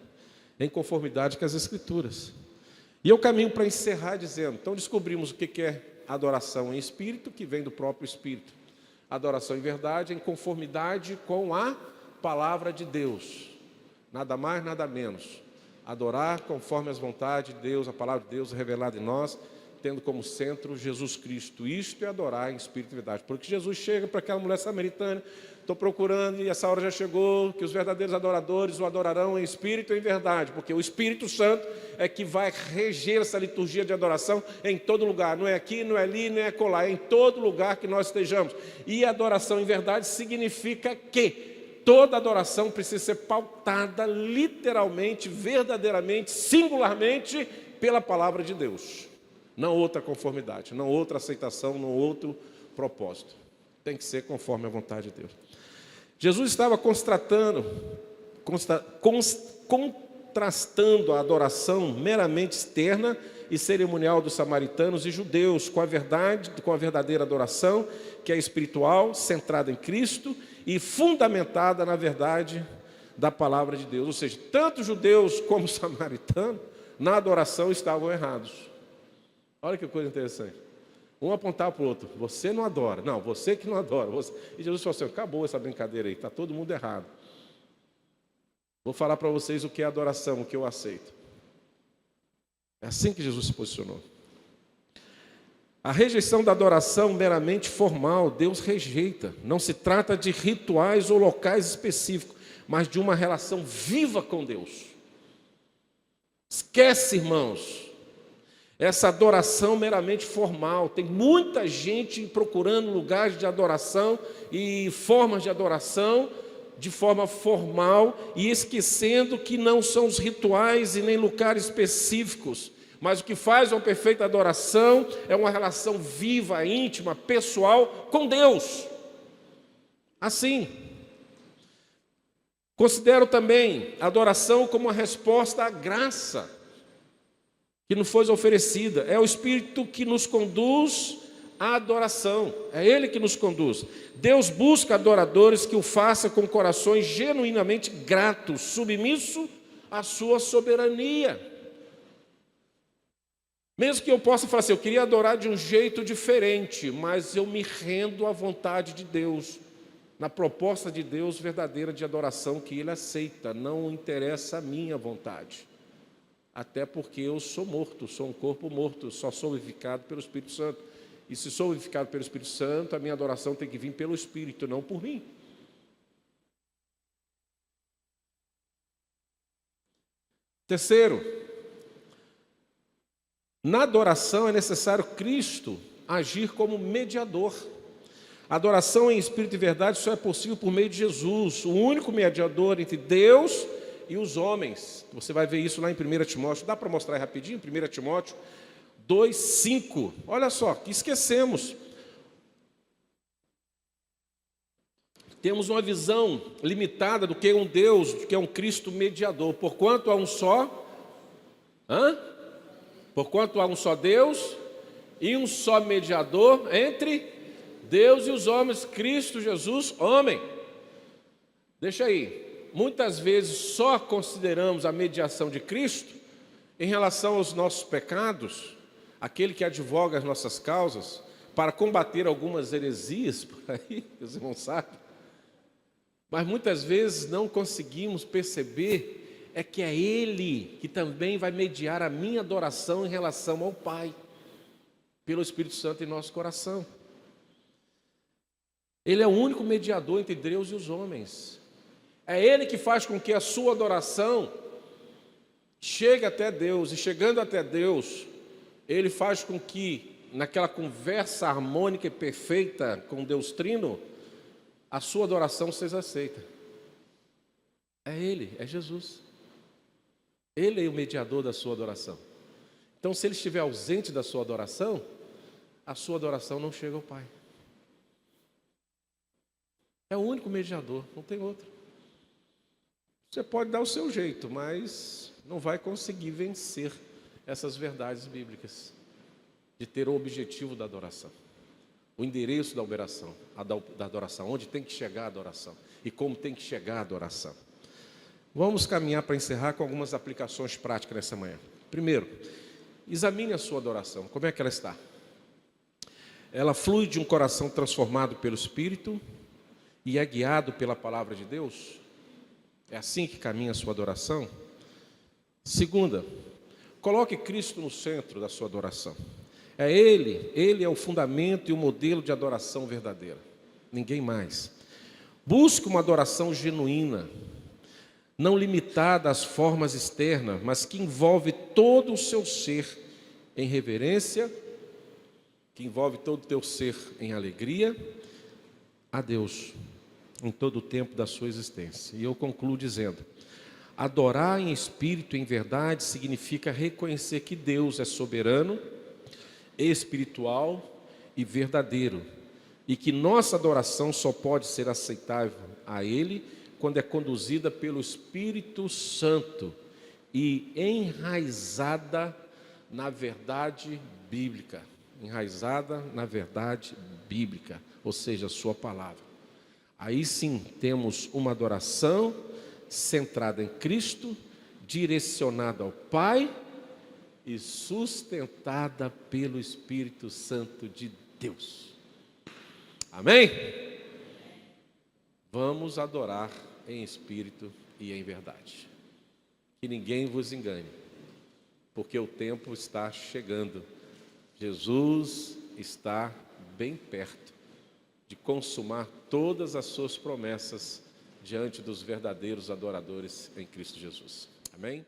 Speaker 1: em conformidade com as Escrituras. E eu caminho para encerrar dizendo, então descobrimos o que é adoração em espírito, que vem do próprio Espírito. Adoração em verdade, em conformidade com a palavra de Deus. Nada mais, nada menos. Adorar conforme as vontades de Deus, a palavra de Deus revelada em nós, tendo como centro Jesus Cristo. Isto é adorar em espírito e verdade. Porque Jesus chega para aquela mulher samaritana, estou procurando e essa hora já chegou, que os verdadeiros adoradores o adorarão em espírito e em verdade. Porque o Espírito Santo é que vai reger essa liturgia de adoração em todo lugar. Não é aqui, não é ali, não é acolá, é em todo lugar que nós estejamos. E adoração em verdade significa que toda adoração precisa ser pautada literalmente, verdadeiramente, singularmente pela palavra de Deus. Não outra conformidade, não outra aceitação, não outro propósito. Tem que ser conforme a vontade de Deus. Jesus estava contrastando a adoração meramente externa e cerimonial dos samaritanos e judeus com a verdadeira adoração, que é espiritual, centrada em Cristo e fundamentada na verdade da palavra de Deus. Ou seja, tanto judeus como samaritanos na adoração estavam errados. Olha que coisa interessante. Um apontava para o outro: você não adora. Não, você que não adora. Você... E Jesus falou assim: acabou essa brincadeira aí, está todo mundo errado. Vou falar para vocês o que é adoração, o que eu aceito. É assim que Jesus se posicionou. A rejeição da adoração meramente formal, Deus rejeita. Não se trata de rituais ou locais específicos, mas de uma relação viva com Deus. Esquece, irmãos, essa adoração meramente formal. Tem muita gente procurando lugares de adoração e formas de adoração de forma formal e esquecendo que não são os rituais e nem lugares específicos, mas o que faz uma perfeita adoração é uma relação viva, íntima, pessoal com Deus. Assim, considero também a adoração como uma resposta à graça que nos foi oferecida. É o Espírito que nos conduz à adoração, é Ele que nos conduz. Deus busca adoradores que o façam com corações genuinamente gratos, submissos à sua soberania. Mesmo que eu possa falar assim: eu queria adorar de um jeito diferente, mas eu me rendo à vontade de Deus, na proposta de Deus verdadeira de adoração que Ele aceita. Não interessa a minha vontade, até porque eu sou morto, sou um corpo morto, só sou vivificado pelo Espírito Santo. E se sou vivificado pelo Espírito Santo, a minha adoração tem que vir pelo Espírito, não por mim. Terceiro, na adoração é necessário Cristo agir como mediador. A adoração em espírito e verdade só é possível por meio de Jesus, o único mediador entre Deus e os homens. Você vai ver isso lá em 1 Timóteo. Dá para mostrar aí rapidinho? 1 Timóteo 2:5. Olha só, que esquecemos. Temos uma visão limitada do que é um Deus, do que é um Cristo mediador. Porquanto há um só... Porquanto há um só Deus e um só mediador entre Deus e os homens, Cristo Jesus, homem. Deixa aí. Muitas vezes só consideramos a mediação de Cristo em relação aos nossos pecados, aquele que advoga as nossas causas, para combater algumas heresias por aí, os irmãos sabem. Mas muitas vezes não conseguimos perceber é que é Ele que também vai mediar a minha adoração em relação ao Pai, pelo Espírito Santo em nosso coração. Ele é o único mediador entre Deus e os homens. É Ele que faz com que a sua adoração chegue até Deus, e chegando até Deus, Ele faz com que, naquela conversa harmônica e perfeita com Deus Trino, a sua adoração seja aceita. É Ele, é Jesus. Ele é o mediador da sua adoração. Então, se Ele estiver ausente da sua adoração, a sua adoração não chega ao Pai. É o único mediador, não tem outro. Você pode dar o seu jeito, mas não vai conseguir vencer essas verdades bíblicas de ter o objetivo da adoração, o endereço da adoração, onde tem que chegar a adoração e como tem que chegar a adoração. Vamos caminhar para encerrar com algumas aplicações práticas nessa manhã. Primeiro, examine a sua adoração. Como é que ela está? Ela flui de um coração transformado pelo Espírito e é guiado pela palavra de Deus? É assim que caminha a sua adoração? Segunda, coloque Cristo no centro da sua adoração. É Ele é o fundamento e o modelo de adoração verdadeira. Ninguém mais. Busque uma adoração genuína, não limitada às formas externas, mas que envolve todo o seu ser em reverência, que envolve todo o teu ser em alegria a Deus, em todo o tempo da sua existência. E eu concluo dizendo: adorar em espírito e em verdade significa reconhecer que Deus é soberano, espiritual e verdadeiro, e que nossa adoração só pode ser aceitável a Ele quando é conduzida pelo Espírito Santo e enraizada na verdade bíblica. Enraizada na verdade bíblica, ou seja, a sua palavra. Aí sim temos uma adoração centrada em Cristo, direcionada ao Pai e sustentada pelo Espírito Santo de Deus. Amém? Vamos adorar em espírito e em verdade. Que ninguém vos engane, porque o tempo está chegando. Jesus está bem perto de consumar todas as suas promessas diante dos verdadeiros adoradores em Cristo Jesus. Amém?